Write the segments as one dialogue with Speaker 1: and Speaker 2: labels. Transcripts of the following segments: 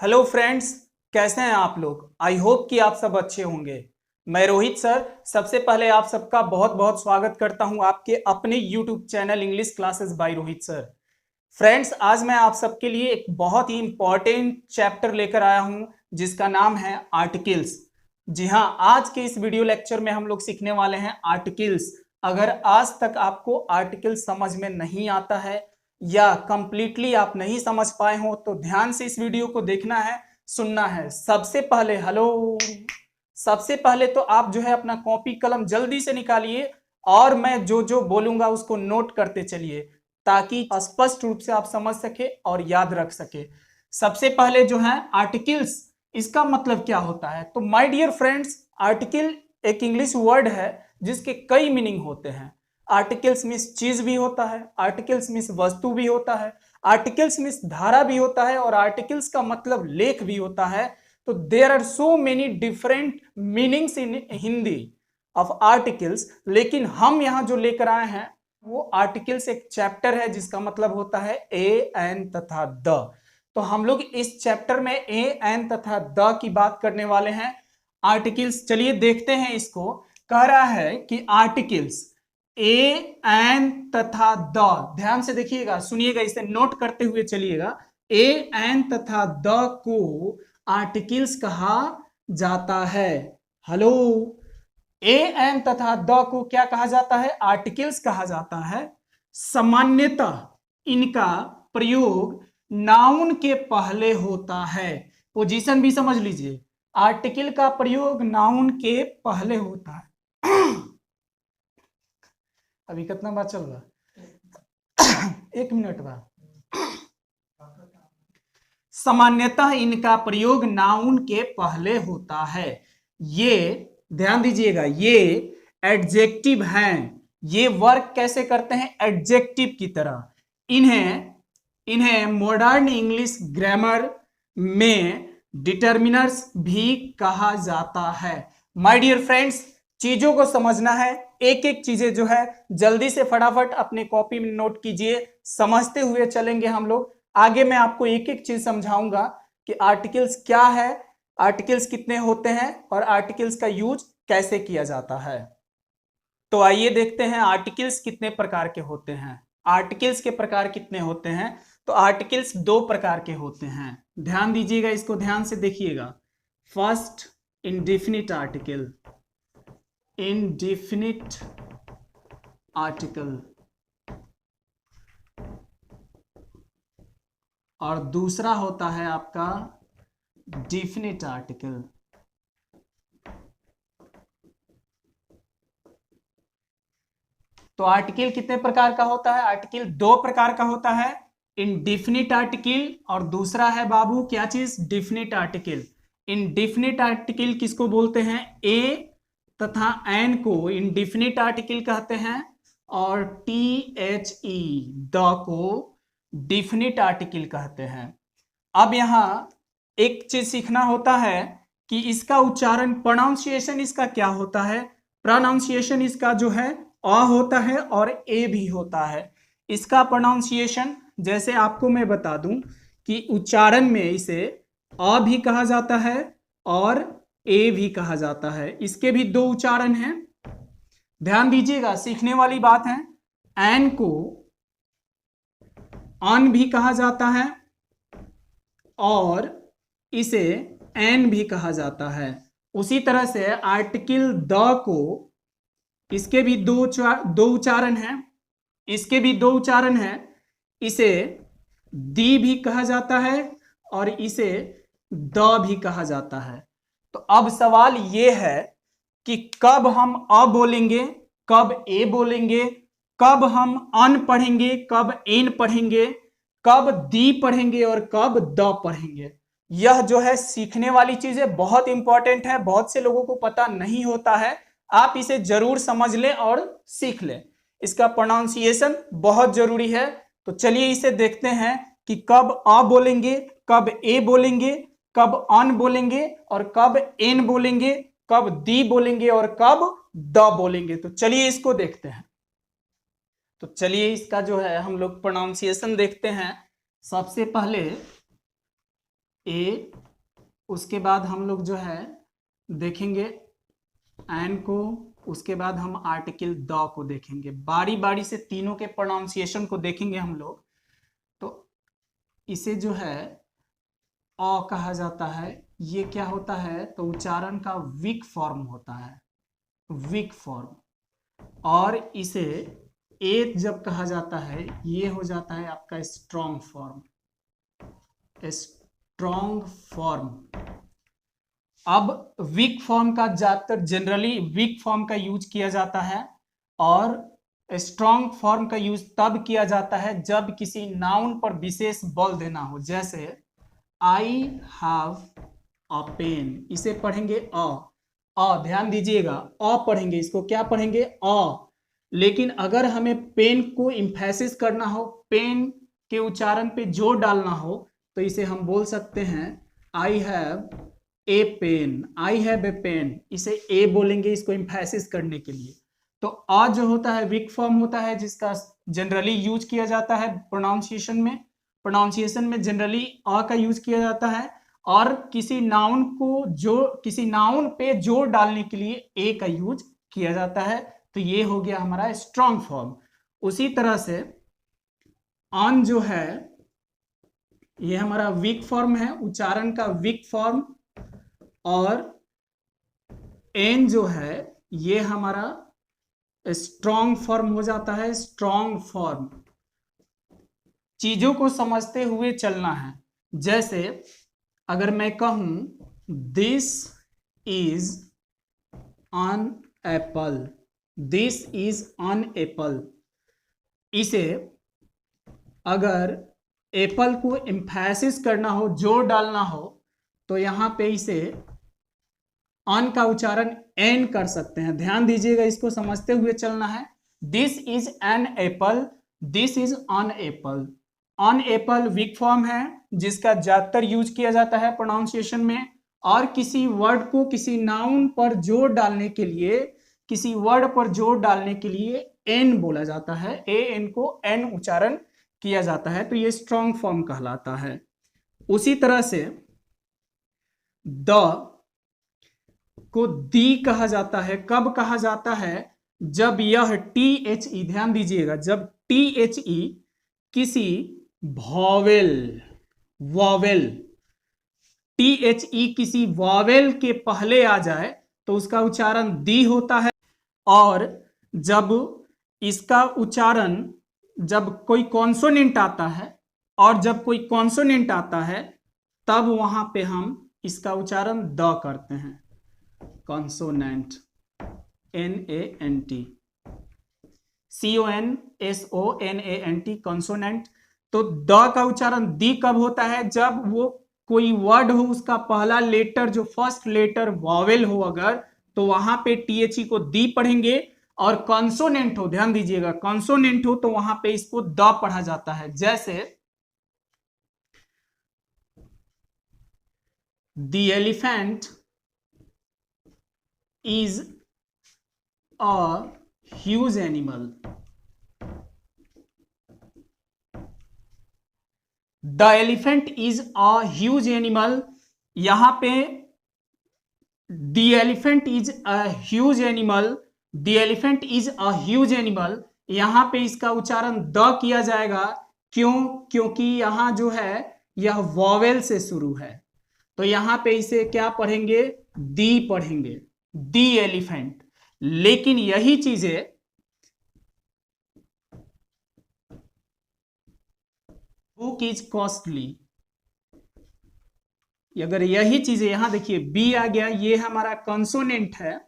Speaker 1: Hello friends, कैसे हैं आप लोग। आई होप कि आप सब अच्छे होंगे। मैं रोहित सर सबसे पहले आप सबका बहुत बहुत स्वागत करता हूं आपके अपने YouTube channel English classes bye Rohit sir. Friends, आज मैं आप सबके लिए एक बहुत ही इंपॉर्टेंट चैप्टर लेकर आया हूं जिसका नाम है आर्टिकल्स। जी हाँ, आज के इस वीडियो लेक्चर में हम लोग सीखने वाले हैं आर्टिकल्स। अगर आज तक आपको आर्टिकल समझ में नहीं आता है या कंप्लीटली आप नहीं समझ पाए हो तो ध्यान से इस वीडियो को देखना है, सुनना है। सबसे पहले तो आप जो है अपना कॉपी कलम जल्दी से निकालिए और मैं जो जो बोलूंगा उसको नोट करते चलिए ताकि स्पष्ट रूप से आप समझ सके और याद रख सके। सबसे पहले जो है आर्टिकल्स, इसका मतलब क्या होता है। तो माय डियर फ्रेंड्स, आर्टिकल एक इंग्लिश वर्ड है जिसके कई मीनिंग होते हैं। आर्टिकल्स मीन्स चीज भी होता है, आर्टिकल्स मीन्स वस्तु भी होता है, आर्टिकल्स मीन्स धारा भी होता है और आर्टिकल्स का मतलब लेख भी होता है। तो there are so many different meanings in Hindi of articles, लेकिन हम यहां जो लेकर आए हैं वो आर्टिकल्स एक चैप्टर है जिसका मतलब होता है ए एन तथा द। तो हम लोग इस चैप्टर में ए एन तथा द की बात करने वाले हैं। आर्टिकल्स, चलिए देखते हैं इसको। कह रहा है कि आर्टिकल्स ए एन तथा द, ध्यान से देखिएगा, सुनिएगा, इसे नोट करते हुए चलिएगा। ए एन तथा द को आर्टिकल्स कहा जाता है। हेलो, ए एन तथा द को क्या कहा जाता है? आर्टिकल्स कहा जाता है। सामान्यतः इनका प्रयोग नाउन के पहले होता है। पोजीशन भी समझ लीजिए, आर्टिकल का प्रयोग नाउन के पहले होता है। अभी कितना बात चल रहा? 1 मिनट बाद। सामान्यतः इनका प्रयोग नाउन के पहले होता है। ये ध्यान दीजिएगा, ये एडजेक्टिव हैं। ये वर्क कैसे करते हैं? एडजेक्टिव की तरह। इन्हें मॉडर्न इंग्लिश ग्रामर में डिटर्मिनर्स भी कहा जाता है। माय डियर फ्रेंड्स, चीजों को समझना है, एक एक चीजें जो है जल्दी से फटाफट अपने कॉपी में नोट कीजिए। समझते हुए चलेंगे हम लोग आगे। मैं आपको एक एक चीज समझाऊंगा कि आर्टिकल्स क्या है, आर्टिकल्स कितने होते हैं और आर्टिकल्स का यूज कैसे किया जाता है। तो आइए देखते हैं आर्टिकल्स कितने प्रकार के होते हैं। आर्टिकल्स के प्रकार कितने होते हैं? तो आर्टिकल्स 2 प्रकार के होते हैं। ध्यान दीजिएगा, इसको ध्यान से देखिएगा। First, indefinite article, indefinite article, और दूसरा होता है आपका डेफिनिट आर्टिकल। तो आर्टिकल कितने प्रकार का होता है? आर्टिकल 2 प्रकार का होता है, इंडेफिनिट आर्टिकल और दूसरा है बाबू क्या चीज? Definite article. इंडेफिनिट आर्टिकल किसको बोलते हैं? ए तथा एन को इंडेफिनिट आर्टिकल कहते हैं और टी एच ई द को डेफिनिट आर्टिकल कहते हैं। अब यहां एक चीज सीखना होता है कि इसका उच्चारण, प्रोनाउंसिएशन इसका क्या होता है। प्रोनाउंसिएशन इसका जो है अ होता है और ए भी होता है। इसका प्रोनाउंसिएशन जैसे आपको मैं बता दूं कि उच्चारण में इसे अ भी कहा जाता है और ए भी कहा जाता है। इसके भी 2 उच्चारण हैं। ध्यान दीजिएगा, सीखने वाली बात है। एन को अन भी कहा जाता है और इसे एन भी कहा जाता है। उसी तरह से आर्टिकल द को, इसके भी 2 उच्चारण हैं। इसके भी 2 उच्चारण हैं। इसे दी भी कहा जाता है और इसे द भी कहा जाता है। तो अब सवाल यह है कि कब हम अ बोलेंगे, कब ए बोलेंगे, कब हम अन पढ़ेंगे, कब एन पढ़ेंगे, कब दी पढ़ेंगे और कब द पढ़ेंगे। यह जो है सीखने वाली चीज है, बहुत इंपॉर्टेंट है, बहुत से लोगों को पता नहीं होता है। आप इसे जरूर समझ लें और सीख लें। इसका प्रोनाउंसिएशन बहुत जरूरी है। तो चलिए इसे देखते हैं कि कब अ बोलेंगे, कब ए बोलेंगे, कब अन बोलेंगे और कब एन बोलेंगे, कब दी बोलेंगे और कब द बोलेंगे। तो चलिए इसको देखते हैं। तो चलिए इसका जो है हम लोग प्रोनाउंसिएशन देखते हैं। सबसे पहले ए, उसके बाद हम लोग जो है देखेंगे एन को, उसके बाद हम आर्टिकल द को देखेंगे। बारी बारी से तीनों के प्रोनाउंसिएशन को देखेंगे हम लोग। तो इसे जो है अ कहा जाता है। ये क्या होता है, तो उच्चारण का वीक फॉर्म होता है, वीक फॉर्म। और इसे ए जब कहा जाता है, ये हो जाता है आपका स्ट्रॉन्ग फॉर्म, स्ट्रॉन्ग फॉर्म। अब वीक फॉर्म का ज्यादातर जनरली वीक फॉर्म का यूज किया जाता है, और स्ट्रॉन्ग फॉर्म का यूज तब किया जाता है जब किसी नाउन पर विशेष बल देना हो। जैसे आई हैव अ पेन, इसे पढ़ेंगे अ, ध्यान दीजिएगा, अ पढ़ेंगे, इसको क्या पढ़ेंगे, अ। लेकिन अगर हमें पेन को इम्फेसिस करना हो, पेन के उच्चारण पे जोर डालना हो, तो इसे हम बोल सकते हैं I have a pen, I have a pen. इसे ए बोलेंगे इसको इम्फेसिस करने के लिए। तो अ जो होता है वीक फॉर्म होता है, जिसका जनरली यूज किया जाता है प्रोनाउंसिएशन में। प्रोनाउंसिएशन में जनरली अ का यूज किया जाता है, और किसी नाउन को जो किसी नाउन पे जोर डालने के लिए ए का यूज किया जाता है। तो ये हो गया हमारा स्ट्रॉन्ग फॉर्म। उसी तरह से ऑन जो है ये हमारा वीक फॉर्म है, उच्चारण का वीक फॉर्म। और एन जो है ये हमारा स्ट्रॉन्ग फॉर्म हो जाता है, स्ट्रॉन्ग फॉर्म। चीजों को समझते हुए चलना है। जैसे अगर मैं कहूं this is on Apple, this is on Apple, इसे अगर एप्पल को एम्फेसिस करना हो, जोर डालना हो, तो यहां पे इसे ऑन का उच्चारण एन कर सकते हैं। ध्यान दीजिएगा, इसको समझते हुए चलना है। This is an apple, this is on Apple. On Apple weak form है, जिसका ज्यादातर यूज किया जाता है प्रोनाउंसिएशन में। और किसी वर्ड को किसी नाउन पर जोर डालने के लिए, किसी वर्ड पर जोर डालने के लिए एन बोला जाता है, ए एन को एन उच्चारण किया जाता है। तो ये स्ट्रॉन्ग फॉर्म कहलाता है। उसी तरह से द को दी कहा जाता है। कब कहा जाता है, जब यह टी एच ई, ध्यान दीजिएगा, जब टी एच ई किसी vowel, vowel, T H E किसी वॉवेल के पहले आ जाए तो उसका उच्चारण दी होता है। और जब इसका उच्चारण, जब कोई कॉन्सोनेंट आता है, और जब कोई कॉन्सोनेंट आता है, तब वहां पे हम इसका उच्चारण द करते हैं, कॉन्सोनेंट, NANT, CONSONANT, कॉन्सोनेंट। तो द का उच्चारण दी कब होता है, जब वो कोई वर्ड हो, उसका पहला लेटर जो फर्स्ट लेटर वॉवेल हो अगर, तो वहां पे THE को दी पढ़ेंगे। और कॉन्सोनेंट हो, ध्यान दीजिएगा, कॉन्सोनेंट हो तो वहां पे इसको द पढ़ा जाता है। जैसे the elephant is a huge animal, the elephant is a huge animal. यहां पे the elephant is a huge animal, the elephant is a huge animal, यहां पे इसका उच्चारण द किया जाएगा। क्यों, क्योंकि यहां जो है यह वॉवेल से शुरू है, तो यहां पे इसे क्या पढ़ेंगे, दी पढ़ेंगे, दी एलिफेंट। लेकिन यही चीजें बुक इज कॉस्टली, अगर यही चीजें, यहां देखिए बी आ गया, ये हमारा कॉन्सोनेंट है।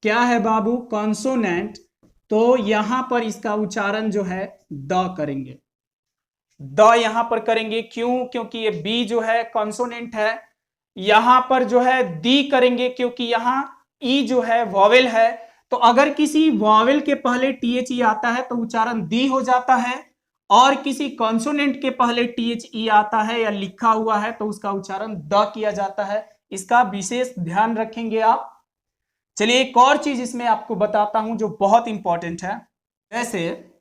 Speaker 1: क्या है बाबू, कॉन्सोनेंट। तो यहां पर इसका उच्चारण जो है द करेंगे, द यहां पर करेंगे। क्यों, क्योंकि ये बी जो है कॉन्सोनेंट है। यहां पर जो है दी करेंगे, क्योंकि यहां ई जो है वॉवेल है। तो अगर किसी वॉवेल के पहले THE आता है तो उच्चारण दी हो जाता है, और किसी कॉन्सोनेंट के पहले THE आता है या लिखा हुआ है तो उसका उच्चारण द किया जाता है। इसका विशेष ध्यान रखेंगे आप। चलिए एक और चीज इसमें आपको बताता हूं जो बहुत इंपॉर्टेंट है। जैसे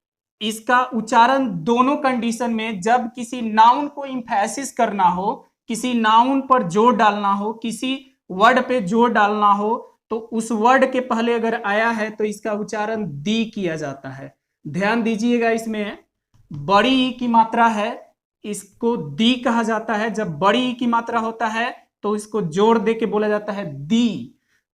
Speaker 1: इसका उच्चारण दोनों कंडीशन में, जब किसी नाउन को इम्फेसिस करना हो किसी नाउन पर जोर डालना हो, किसी वर्ड पे जोर डालना हो, तो उस वर्ड के पहले अगर आया है तो इसका उच्चारण दी किया जाता है। ध्यान दीजिएगा, इसमें बड़ी ई की मात्रा है, इसको दी कहा जाता है। जब बड़ी ई की मात्रा होता है तो इसको जोर दे के बोला जाता है दी।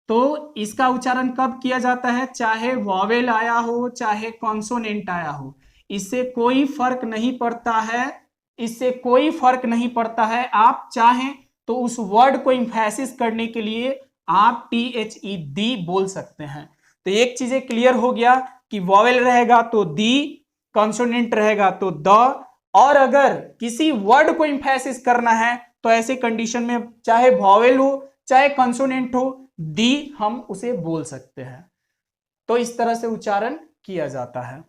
Speaker 1: तो इसका उच्चारण कब किया जाता है? चाहे वॉवेल आया हो, चाहे कॉन्सोनेंट आया हो, इससे कोई फर्क नहीं पड़ता है, इससे कोई फर्क नहीं पड़ता है। आप चाहें तो उस वर्ड को इंफेसिस करने के लिए आप THE दी बोल सकते हैं। तो एक चीजें क्लियर हो गया कि वॉवेल रहेगा तो दी, कॉन्सोनेंट रहेगा तो द, और अगर किसी वर्ड को इंफेसिस करना है तो ऐसे कंडीशन में चाहे वॉवेल हो चाहे कॉन्सोनेंट हो, दी हम उसे बोल सकते हैं। तो इस तरह से उच्चारण किया जाता है।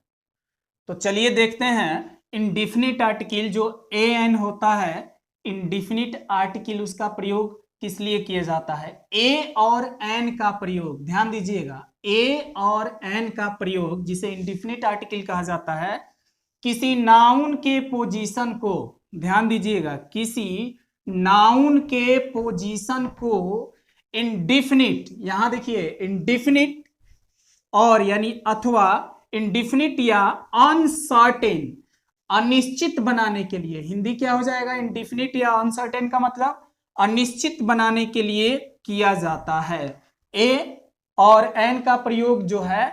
Speaker 1: तो चलिए देखते हैं इंडिफिनिट आर्टिकल जो an होता है, इंडिफिनिट आर्टिकल उसका प्रयोग किस लिए किया जाता है? ए और एन का प्रयोग, ध्यान दीजिएगा, ए और एन का प्रयोग जिसे इंडिफिनिट आर्टिकल कहा जाता है, किसी नाउन के पोजीशन को, ध्यान दीजिएगा, किसी नाउन के पोजीशन को इंडिफिनिट, यहां देखिए इंडिफिनिट और यानी अथवा इंडिफिनिट या अनसर्टेन, अनिश्चित बनाने के लिए, हिंदी क्या हो जाएगा? इंडिफिनिट या अनसर्टेन का मतलब अनिश्चित बनाने के लिए किया जाता है। ए और एन का प्रयोग जो है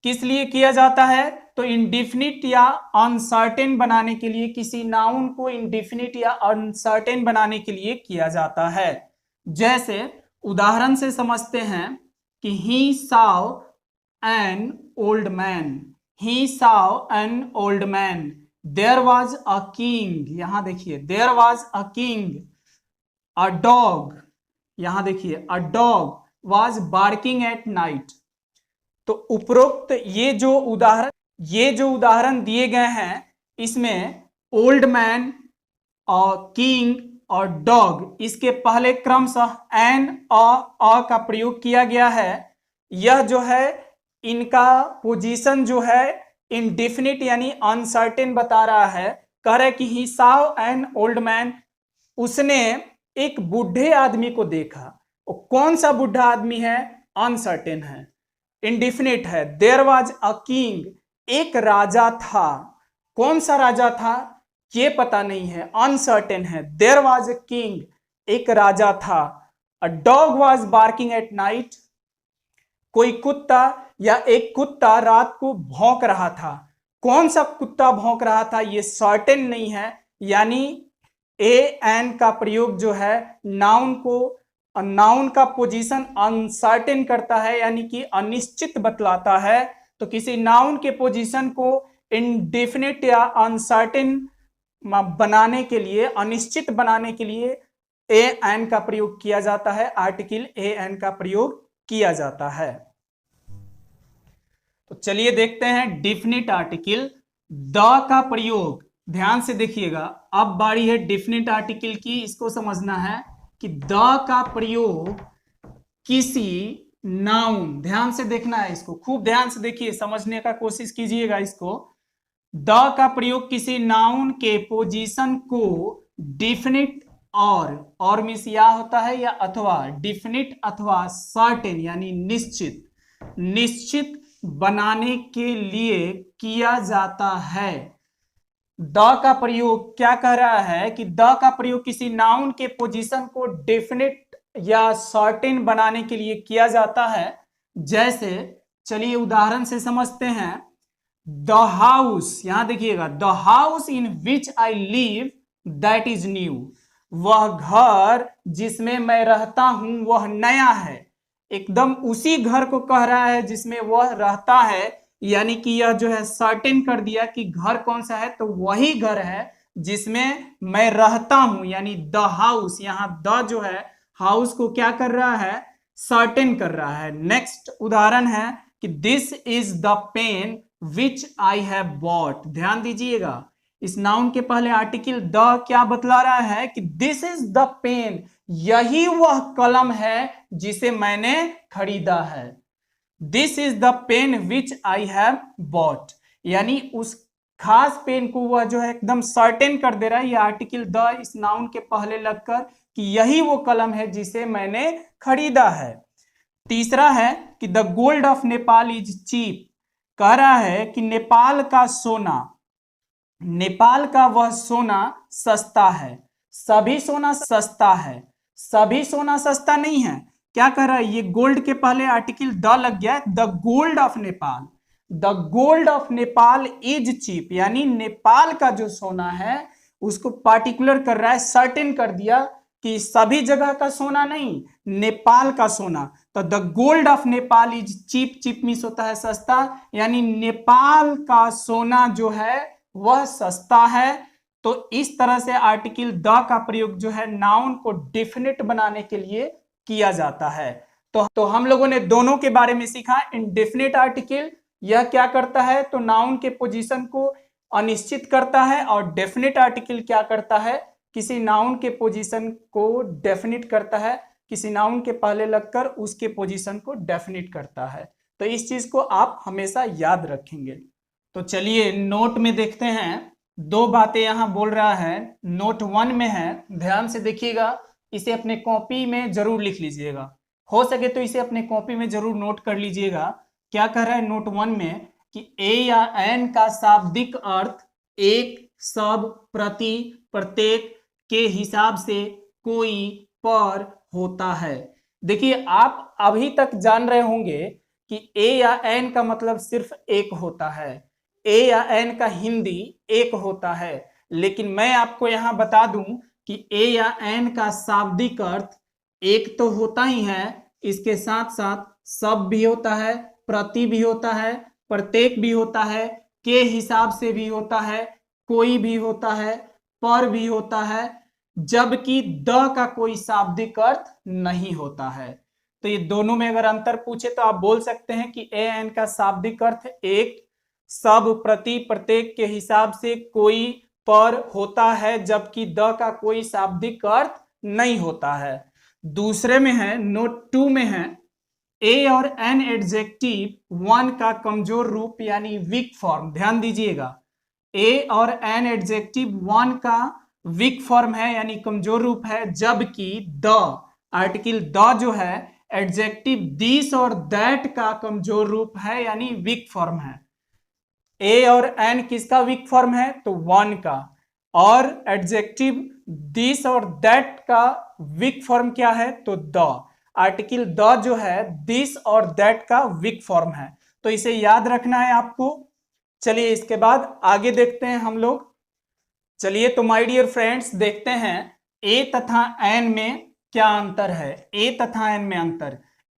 Speaker 1: किस लिए किया जाता है? तो इंडिफिनिट या अनसर्टेन बनाने के लिए, किसी नाउन को इंडिफिनिट या अनसर्टेन बनाने के लिए किया जाता है। जैसे उदाहरण से समझते हैं कि ही saw an old man, he saw an old man, there was a king, यहां देखिए there was a king, a dog, यहां देखिए a dog was barking at night। तो उपरोक्त ये जो उदाहरण दिए गए हैं, इसमें ओल्ड मैन और किंग और डॉग, इसके पहले क्रमशः एन अ का प्रयोग किया गया है। यह जो है इनका पोजीशन जो है इंडिफिनिट यानी अनसर्टेन बता रहा है। कह रहा है कि ही saw an old man, उसने एक बूढ़े आदमी को देखा। और कौन सा बूढ़ा आदमी है? अनसर्टेन है, इंडिफिनिट है। देयर वाज अ किंग, एक राजा था। कौन सा राजा था ये पता नहीं है, अनसर्टेन है। देयर वाज अ किंग, एक राजा था। A dog was barking at night, कोई कुत्ता या एक कुत्ता रात को भौंक रहा था। कौन सा कुत्ता भौंक रहा था ये सर्टेन नहीं है, यानी ए एन का प्रयोग जो है नाउन का पोजीशन अनसर्टेन करता है, यानी कि अनिश्चित बतलाता है। तो किसी नाउन के पोजीशन को इंडेफिनिट या अनसर्टेन बनाने के लिए, अनिश्चित बनाने के लिए ए एन का प्रयोग किया जाता है, आर्टिकल ए एन का प्रयोग किया जाता है। तो चलिए देखते हैं डिफिनिट आर्टिकल द का प्रयोग। ध्यान से देखिएगा, अब बारी है डिफिनिट आर्टिकल की। इसको समझना है कि द का प्रयोग किसी नाउन, ध्यान से देखना है, इसको खूब ध्यान से देखिए, समझने का कोशिश कीजिएगा इसको। द का प्रयोग किसी नाउन के पोजीशन को डिफिनिट और मीन्स या होता है या अथवा, डिफिनिट अथवा सर्टेन यानी निश्चित बनाने के लिए किया जाता है। द का प्रयोग क्या कह रहा है कि द का प्रयोग किसी नाउन के पोजीशन को डेफिनेट या सर्टेन बनाने के लिए किया जाता है। जैसे चलिए उदाहरण से समझते हैं। द हाउस, यहां देखिएगा, the house in which I live that is new, वह घर जिसमें मैं रहता हूं वह नया है। एकदम उसी घर को कह रहा है जिसमें वह रहता है, यानी कि यह जो है सर्टेन कर दिया कि घर कौन सा है, तो वही घर है जिसमें मैं रहता हूं, यानी द हाउस। यहां द जो है हाउस को क्या कर रहा है, सर्टेन कर रहा है। नेक्स्ट उदाहरण है कि this is the pen which I have bought. ध्यान दीजिएगा, इस नाउन के पहले आर्टिकल द क्या बतला रहा है कि दिस इज द पेन, यही वह कलम है जिसे मैंने खरीदा है। This is the pen which I have bought, यानी उस खास पेन को वह जो है एकदम सर्टेन कर दे रहा है, ये आर्टिकल द इस नाउन के पहले लगकर, कि यही वो कलम है जिसे मैंने खरीदा है। तीसरा है कि the gold of Nepal is cheap, कह रहा है कि नेपाल का सोना, नेपाल का वह सोना सस्ता है। सभी सोना सस्ता है, सभी सोना सस्ता नहीं है। क्या कर रहा है, ये गोल्ड के पहले आर्टिकल द लग गया, the gold of Nepal, the gold of Nepal is cheap, यानी नेपाल का जो सोना है उसको पार्टिकुलर कर रहा है, सर्टेन कर दिया कि सभी जगह का सोना नहीं, नेपाल का सोना। तो the gold of Nepal is cheap, cheap means होता है सस्ता, यानी नेपाल का सोना जो है वह सस्ता है। तो इस तरह से आर्टिकल द का प्रयोग जो है नाउन को डेफिनेट बनाने के लिए किया जाता है। तो हम लोगों ने दोनों के बारे में सीखा। इंडेफिनेट आर्टिकल यह क्या करता है, तो नाउन के पोजीशन को अनिश्चित करता है, और डेफिनेट आर्टिकल क्या करता है, किसी नाउन के पोजीशन को डेफिनिट करता है, किसी नाउन के पहले लगकर उसके पोजीशन को डेफिनिट करता है। तो इस चीज को आप हमेशा याद रखेंगे। तो चलिए नोट में देखते हैं, दो बातें यहां बोल रहा है, नोट 1 में है, ध्यान से देखिएगा, इसे अपने कॉपी में जरूर लिख लीजिएगा, हो सके तो इसे अपने कॉपी में जरूर नोट कर लीजिएगा। क्या कह रहा है नोट 1 में कि ए या एन का शाब्दिक अर्थ एक, सब, प्रति, प्रत्येक के हिसाब से, कोई, पर होता है। देखिए आप अभी तक जान रहे होंगे कि ए या एन का मतलब सिर्फ एक होता है, ए या एन का हिंदी एक होता है, लेकिन मैं आपको यहां बता दूं कि ए या एन का शाब्दिक अर्थ एक तो होता ही है, इसके साथ साथ सब भी होता है, प्रति भी होता है, प्रत्येक भी होता है, के हिसाब से भी होता है, कोई भी होता है, पर भी होता है, जबकि द का कोई शाब्दिक अर्थ नहीं होता है। तो ये दोनों में अगर अंतर पूछे तो आप बोल सकते हैं कि ए एन का शाब्दिक अर्थ एक, सब, प्रति, प्रत्येक के हिसाब से, कोई, पर होता है, जबकि द का कोई शाब्दिक अर्थ नहीं होता है। दूसरे में है नोट 2 में है, ए और एन एडजेक्टिव 1 का कमजोर रूप यानी वीक फॉर्म, ध्यान दीजिएगा, ए और एन एडजेक्टिव 1 का वीक फॉर्म है यानी कमजोर रूप है, जबकि द आर्टिकल द जो है एडजेक्टिव दिस और दैट का कमजोर रूप है यानी वीक फॉर्म है। ए और एन किसका वीक फॉर्म है, तो 1 का, और एडजेक्टिव दिस और दैट का वीक फॉर्म क्या है, तो द, आर्टिकल द जो है दिस और दैट का वीक फॉर्म है। तो इसे याद रखना है आपको। चलिए इसके बाद आगे देखते हैं हम लोग। चलिए तो माय डियर फ्रेंड्स देखते हैं ए तथा एन में क्या अंतर है। ए तथा एन में अंतर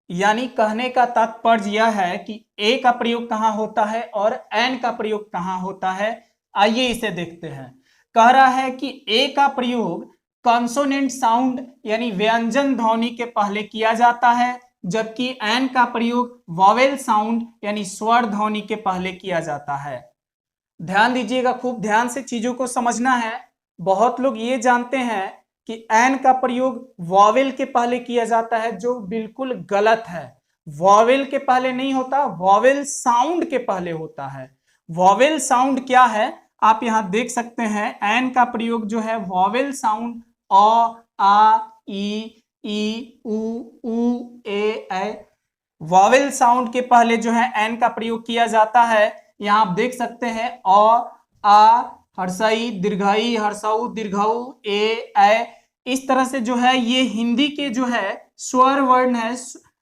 Speaker 1: यानी कहने का तात्पर्य यह है कि ए का प्रयोग कहां होता है और एन का प्रयोग कहां होता है। आइए इसे देखते हैं। कह रहा है कि ए का प्रयोग कॉन्सोनेंट साउंड यानी व्यंजन ध्वनि के पहले किया जाता है, जबकि एन का प्रयोग वॉवेल साउंड यानी स्वर ध्वनि के पहले किया जाता है। ध्यान दीजिएगा, खूब ध्यान से चीजों को समझना है। बहुत लोग ये जानते हैं कि एन का प्रयोग वॉवेल के पहले किया जाता है, जो बिल्कुल गलत है। वॉवेल के पहले नहीं होता, वॉवेल साउंड के पहले होता है। वॉवेल साउंड क्या है आप यहां देख सकते हैं। एन का प्रयोग जो है वॉवेल साउंड अ, आ, ई, उ, ए, वॉवेल साउंड के पहले जो है एन का प्रयोग किया जाता है। यहां आप देख सकते हैं अ, आ, हर्षई, दीर्घई, हर्षऊ, दीर्घऊ, ए, इस तरह से जो है ये हिंदी के जो है स्वर वर्ण है,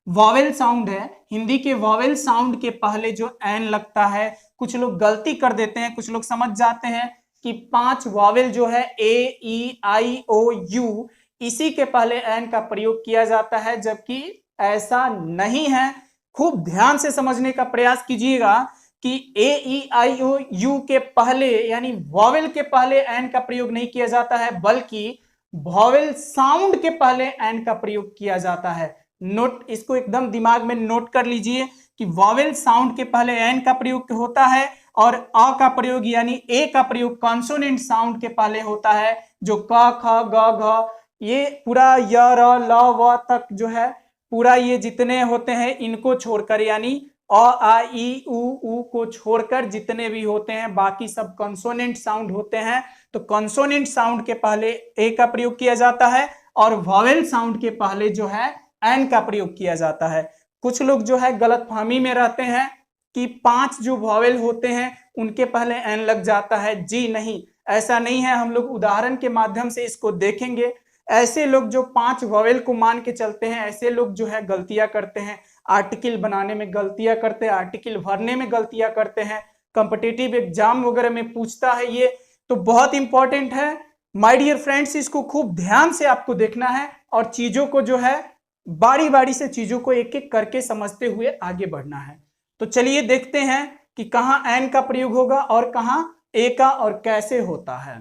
Speaker 1: वॉवेल साउंड है। हिंदी के वॉवेल साउंड के पहले जो एन लगता है, कुछ लोग गलती कर देते हैं, कुछ लोग समझ जाते हैं कि 5 वॉवेल जो है ए, ई, आई, ओ, यू, इसी के पहले एन का प्रयोग किया जाता है, जबकि ऐसा नहीं है। खूब ध्यान से समझने का प्रयास कीजिएगा कि ए, ई, आई, ओ, यू के पहले यानी वॉवेल के पहले एन का प्रयोग नहीं किया जाता है, बल्कि वॉवेल साउंड के पहले एन का प्रयोग किया जाता है। नोट, इसको एकदम दिमाग में नोट कर लीजिए कि वॉवेल साउंड के पहले एन का प्रयोग होता है, और अ का प्रयोग यानी ए का प्रयोग कॉन्सोनेंट साउंड के पहले होता है, जो क, ख, ग, घ, ये पूरा य, र, ल, व तक जो है पूरा ये जितने होते हैं इनको छोड़कर, यानी अ आ ई उ को छोड़कर जितने भी होते हैं बाकी सब कंसोनेंट साउंड होते हैं। तो कंसोनेंट साउंड के पहले ए का प्रयोग किया जाता है और वॉवेल साउंड के पहले जो है एन का प्रयोग किया जाता है। कुछ लोग जो है गलतफहमी में रहते हैं कि 5 जो वॉवेल होते हैं उनके पहले एन लग जाता है। जी नहीं, ऐसा नहीं है। हम लोग उदाहरण के माध्यम से इसको देखेंगे। ऐसे लोग जो 5 वॉवेल को मान के चलते हैं, ऐसे लोग जो है गलतियां करते हैं, आर्टिकल बनाने में गलतियां करते हैं, आर्टिकल भरने में गलतियां करते हैं, कॉम्पिटिटिव एग्जाम वगैरह में पूछता है ये। तो बहुत इंपॉर्टेंट है माय डियर फ्रेंड्स, इसको खूब ध्यान से आपको देखना है और चीजों को जो है बारी बारी से चीजों को एक एक करके समझते हुए आगे बढ़ना है। तो चलिए देखते हैं कि कहां एन का प्रयोग होगा और कहां ए का और कैसे होता है।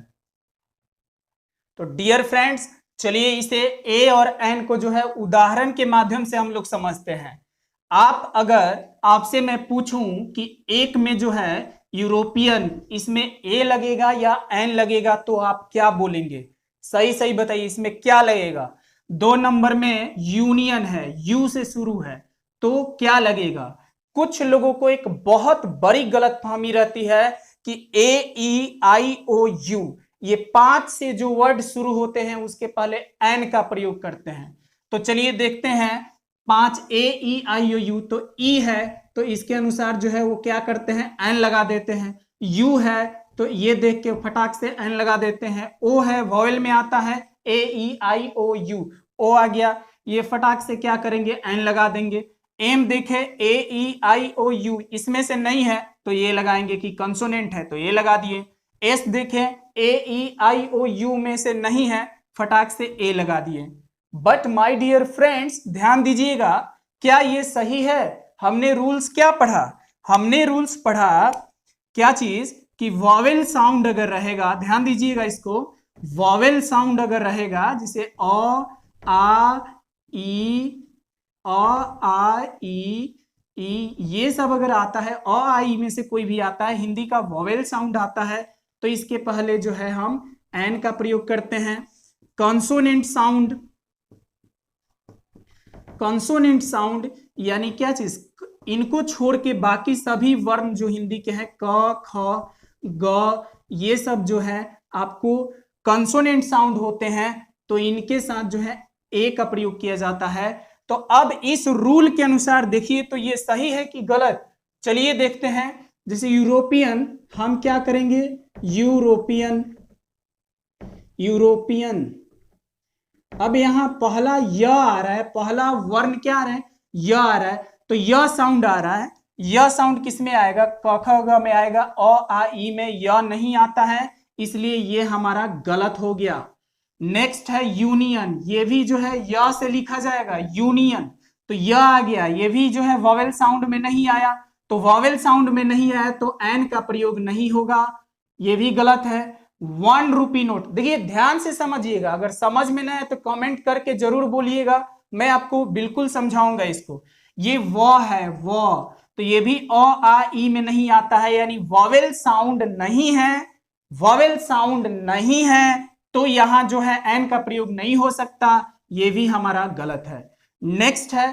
Speaker 1: तो डियर फ्रेंड्स, चलिए इसे ए और एन को जो है उदाहरण के माध्यम से हम लोग समझते हैं। आप अगर आपसे मैं पूछूं कि एक में जो है यूरोपियन, इसमें ए लगेगा या एन लगेगा, तो आप क्या बोलेंगे? सही सही बताइए, इसमें क्या लगेगा? 2 नंबर में यूनियन है, यू से शुरू है, तो क्या लगेगा? कुछ लोगों को एक बहुत बड़ी गलतफहमी रहती है कि ए ई आई ओ यू, ये 5 से जो वर्ड शुरू होते हैं उसके पहले एन का प्रयोग करते हैं। तो चलिए देखते हैं। 5 ए ई आई ओ यू, तो ई है तो इसके अनुसार जो है वो क्या करते हैं, एन लगा देते हैं। यू है तो ये देख के फटाक से एन लगा देते हैं। ओ है, वॉवेल में आता है, ए ई आई ओ यू, ओ आ गया, ये फटाक से क्या करेंगे, एन लगा देंगे। एम देखे, ए ई आई ओ यू, इसमें से नहीं है तो ये लगाएंगे कि कंसोनेंट है, तो ये लगा दिए। एस देखे, ए ई आई ओ यू में से नहीं है, फटाक से ए लगा दिए। बट माय डियर फ्रेंड्स, ध्यान दीजिएगा, क्या ये सही है? हमने रूल्स क्या पढ़ा? हमने रूल्स पढ़ा क्या चीज, कि वॉवेल साउंड अगर रहेगा, ध्यान दीजिएगा इसको, वॉवेल साउंड अगर रहेगा, जैसे अ आ ई, ये सब अगर आता है, अ आ ई में से कोई भी आता है, हिंदी का वॉवेल साउंड आता है, तो इसके पहले जो है हम एन का प्रयोग करते हैं। कॉन्सोनेंट साउंड, कॉन्सोनेंट साउंड यानी क्या चीज, इनको छोड़ के बाकी सभी वर्ण जो हिंदी के हैं, क ख ग, ये सब जो है आपको कॉन्सोनेंट साउंड होते हैं, तो इनके साथ जो है ए का प्रयोग किया जाता है। तो अब इस रूल के अनुसार देखिए तो ये सही है कि गलत, चलिए देखते हैं। जैसे यूरोपियन, हम क्या करेंगे, यूरोपियन, यूरोपियन। अब यहां पहला य आ रहा है, पहला वर्ण क्या आ रहा है, य आ रहा है, तो य साउंड आ रहा है। य साउंड किस में आएगा, क ख ग में आएगा, अ आ ई में य नहीं आता है, इसलिए ये हमारा गलत हो गया। नेक्स्ट है यूनियन, ये भी जो है य से लिखा जाएगा, यूनियन, तो य आ गया, ये भी जो है वॉवेल साउंड में नहीं आया, तो वॉवेल साउंड में नहीं आया तो एन का प्रयोग नहीं होगा, ये भी गलत है। 1 रुपी नोट, देखिए ध्यान से समझिएगा, अगर समझ में ना आए तो कमेंट करके जरूर बोलिएगा, मैं आपको बिल्कुल समझाऊंगा इसको। ये व है, व, तो ये भी अ आ ई में नहीं आता है, यानी वॉवेल साउंड नहीं है, वॉवेल साउंड नहीं है, तो यहां जो है एन का प्रयोग नहीं हो सकता, ये भी हमारा गलत है। नेक्स्ट है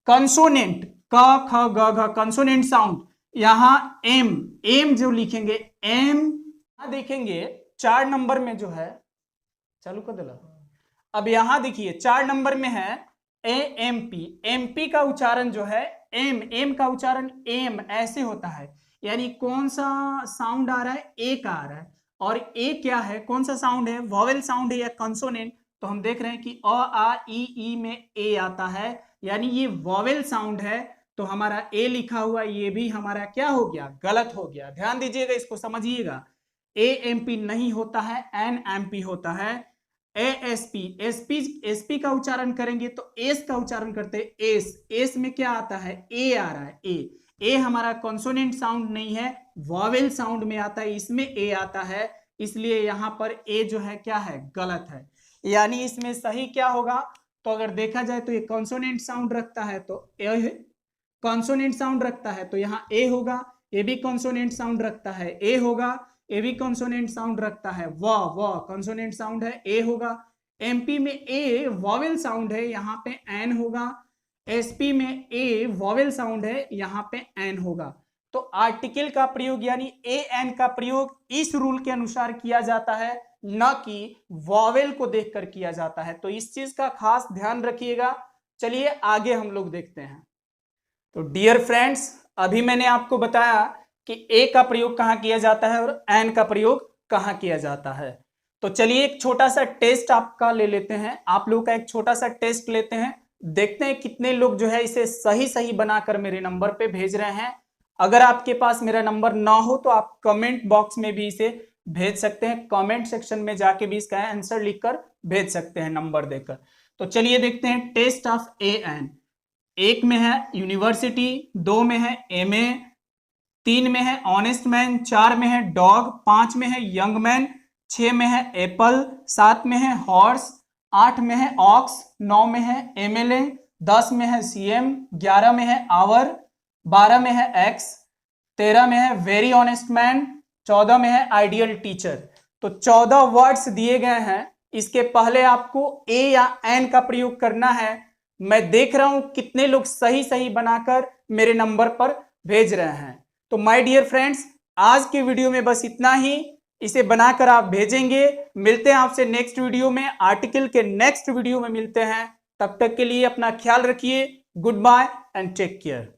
Speaker 1: कंसोनेंट, क ख ग घ, कंसोनेंट साउंड, यहां एम, एम जो लिखेंगे, एम देखेंगे 4 नंबर में जो है, चालू कर दिला। अब यहां देखिए 4 नंबर में है A M P, M P का उच्चारण जो है, एम, एम का उच्चारण एम ऐसे होता है, यानी कौन सा साउंड आ रहा है, ए का आ रहा है, और ए क्या है, कौन सा साउंड है, वॉवेल साउंड है या कंसोनेंट, तो हम देख रहे हैं कि अ आ ई में ए आता है, यानी ये वॉवेल साउंड है, तो हमारा ए लिखा हुआ ये भी हमारा क्या हो गया, गलत हो गया। ध्यान दीजिएगा, इसको समझिएगा, ए एम पी नहीं होता है, एन एम पी होता है। A S P, S P का उच्चारण करेंगे तो एस का उच्चारण करते हैं, एस, एस में क्या आता है, ए आ रहा है, ए हमारा कॉन्सोनेंट साउंड नहीं है, वॉवेल साउंड में आता है, इसमें ए आता है, इसलिए यहां पर ए जो है क्या है, गलत है। यानी इसमें सही क्या होगा, तो अगर देखा जाए तो ये कॉन्सोनेंट साउंड रखता है तो ए, कॉन्सोनेंट साउंड रखता है तो यहाँ ए होगा, ए भी कॉन्सोनेंट साउंड रखता है, ए होगा, ए भी कॉन्सोनेंट साउंड रखता है, व कॉन्सोनेंट साउंड है, ए होगा। एमपी में ए वॉवेल साउंड है, यहाँ पे एन होगा। एसपी में ए वॉवेल साउंड है, यहाँ पे एन होगा। तो आर्टिकल का प्रयोग यानी ए एन का प्रयोग इस रूल के अनुसार किया जाता है, न कि वॉवेल को देखकर किया जाता है। तो इस चीज का खास ध्यान रखिएगा। चलिए आगे हम लोग देखते हैं। तो डियर फ्रेंड्स, अभी मैंने आपको बताया कि ए का प्रयोग कहाँ किया जाता है और एन का प्रयोग कहाँ किया जाता है। तो चलिए एक छोटा सा टेस्ट आपका ले लेते हैं, आप लोग का एक छोटा सा टेस्ट लेते हैं, देखते हैं कितने लोग जो है इसे सही सही बनाकर मेरे नंबर पे भेज रहे हैं। अगर आपके पास मेरा नंबर ना हो तो आप कमेंट बॉक्स में भी इसे भेज सकते हैं, कमेंट सेक्शन में जाके भी इसका आंसर लिखकर भेज सकते हैं नंबर देकर। तो चलिए देखते हैं टेस्ट ऑफ ए एन। एक में है यूनिवर्सिटी, 2 में है एमए, 3 में है ऑनेस्ट मैन, 4 में है डॉग, 5 में है यंग मैन, 6 में है एप्पल, 7 में है हॉर्स, 8 में है ऑक्स, 9 में है एमएलए, 10 में है सीएम, 11 में है आवर, 12 में है एक्स, 13 में है वेरी ऑनेस्ट मैन, 14 में है आइडियल टीचर। तो 14 वर्ड्स दिए गए हैं, इसके पहले आपको ए या एन का प्रयोग करना है। मैं देख रहा हूं कितने लोग सही सही बनाकर मेरे नंबर पर भेज रहे हैं। तो माय डियर फ्रेंड्स, आज के वीडियो में बस इतना ही, इसे बनाकर आप भेजेंगे। मिलते हैं आपसे नेक्स्ट वीडियो में, आर्टिकल के नेक्स्ट वीडियो में मिलते हैं। तब तक के लिए अपना ख्याल रखिए। Goodbye and take care.